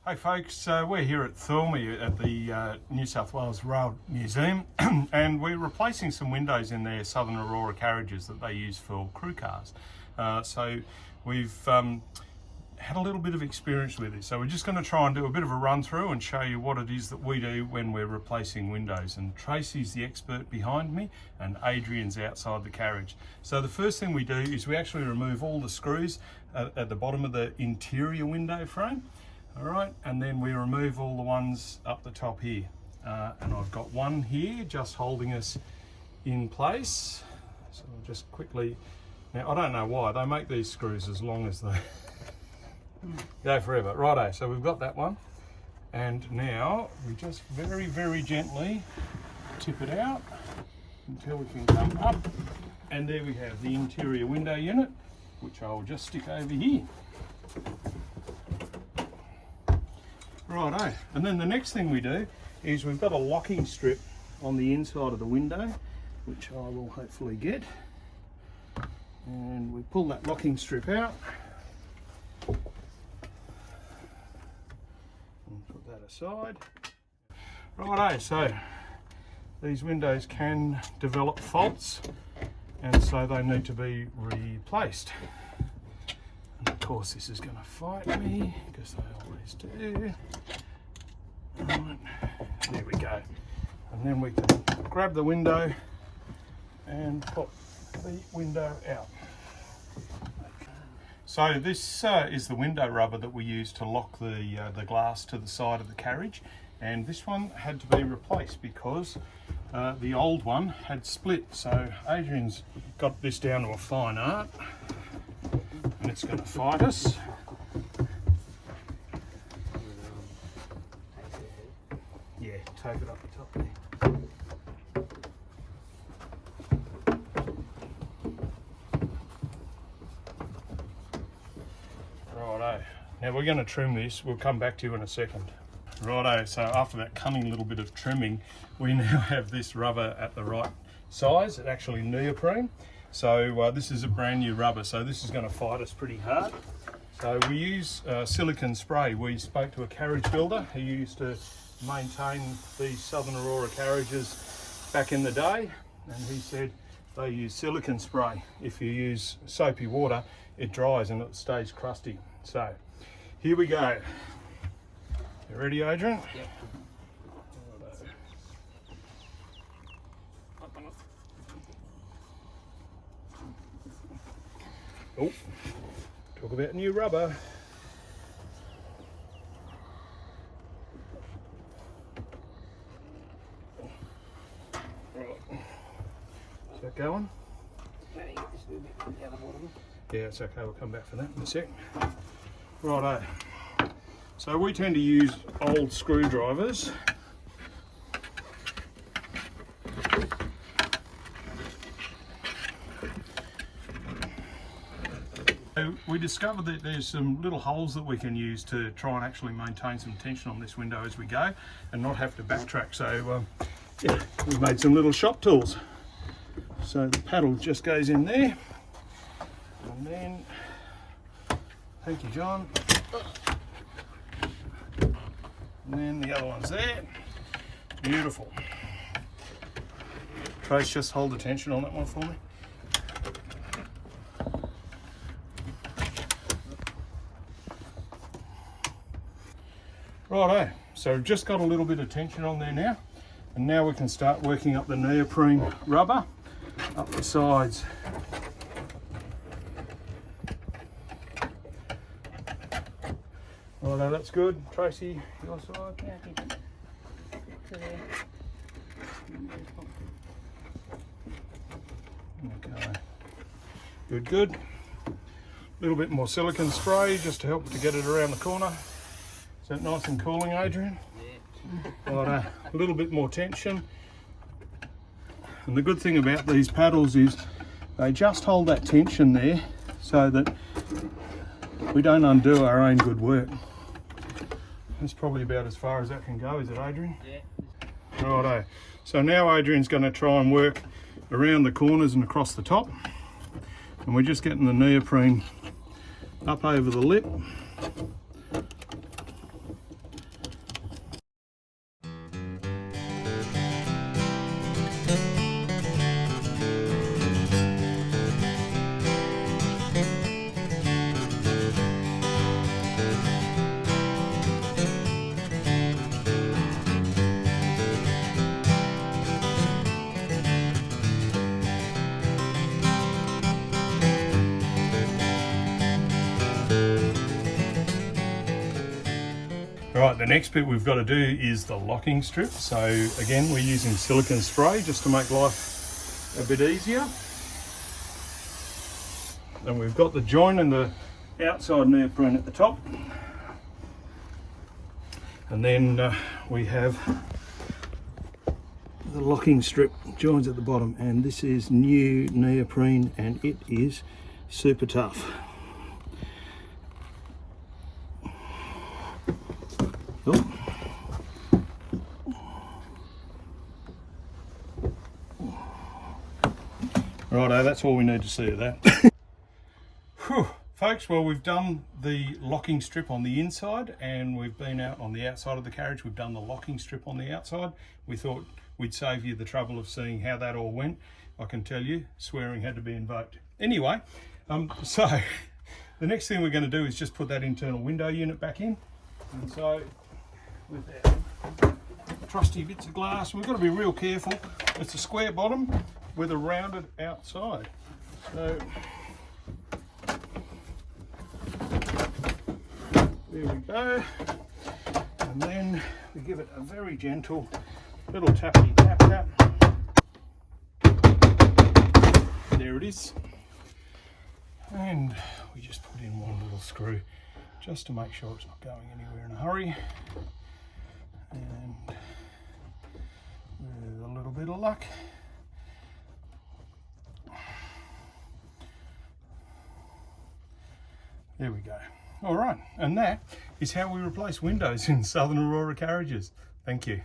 Hey folks, we're here at Thirlmere at the New South Wales Rail Museum and we're replacing some windows in their Southern Aurora carriages that they use for crew cars. So we've had a little bit of experience with this, so we're just going to try and do a bit of a run through and show you what it is that we do when we're replacing windows. And Tracy's the expert behind me and Adrian's outside the carriage. So the first thing we do is we actually remove all the screws at the bottom of the interior window frame. All right, and then we remove all the ones up the top here. And I've got one here just holding us in place. So I'll just quickly, now I don't know why, they make these screws as long as they go forever. Righto, so we've got that one. And now we just very, very gently tip it out until we can come up. And there we have the interior window unit, which I'll just stick over here. Righto, and then the next thing we do is we've got a locking strip on the inside of the window, which I will hopefully get. And we pull that locking strip out and put that aside. Righto, so these windows can develop faults and so they need to be replaced. And of course this is going to fight me, because they always do. Right, there we go. And then we can grab the window and pop the window out. So this is the window rubber that we use to lock the glass to the side of the carriage, and this one had to be replaced because the old one had split. So Adrian's got this down to a fine art and it's going to fight us. Yeah, tape it up the top there. Righto, now we're going to trim this, we'll come back to you in a second. Righto, so after that cunning little bit of trimming, we now have this rubber at the right size, it's actually neoprene. So this is a brand new rubber, so this is going to fight us pretty hard. So we use silicone spray. We spoke to a carriage builder who used to maintain these Southern Aurora carriages back in the day, and he said they use silicone spray. If you use soapy water, it dries and it stays crusty. So here we go. You ready, Adrian? Yep. Oh, talk about new rubber. Right. Is that going? Yeah, it's okay, we'll come back for that in a sec. Righto. So we tend to use old screwdrivers. So we discovered that there's some little holes that we can use to try and actually maintain some tension on this window as we go and not have to backtrack. So yeah, we've made some little shop tools. So the paddle just goes in there, and then, thank you John, and then the other one's there. Beautiful. Trace, just hold the tension on that one for me. Righto, so we've just got a little bit of tension on there now, and now we can start working up the neoprene rubber up the sides. Righto, that's good. Tracy, your side? Yeah, I think so there. Okay, good, good. A little bit more silicone spray just to help to get it around the corner. Is that nice and cooling, Adrian? Yeah. Right, a little bit more tension. And the good thing about these paddles is they just hold that tension there so that we don't undo our own good work. That's probably about as far as that can go, is it, Adrian? Yeah. Righto. So now Adrian's going to try and work around the corners and across the top. And we're just getting the neoprene up over the lip. Right, the next bit we've got to do is the locking strip. So again, we're using silicone spray just to make life a bit easier. And we've got the join and the outside neoprene at the top. And then we have the locking strip joins at the bottom, and this is new neoprene and it is super tough. Oh. Righto, that's all we need to see of that. Whew. Folks, well, we've done the locking strip on the inside and we've been out on the outside of the carriage. We've done the locking strip on the outside. We thought we'd save you the trouble of seeing how that all went. I can tell you, swearing had to be invoked. Anyway, so the next thing we're going to do is just put that internal window unit back in. And so with our trusty bits of glass, we've got to be real careful. It's a square bottom with a rounded outside. So there we go. And then we give it a very gentle little tappity tap tap. There it is. And we just put in one little screw just to make sure it's not going anywhere in a hurry. And with a little bit of luck, there we go. All right, and that is how we replace windows in Southern Aurora carriages. Thank you.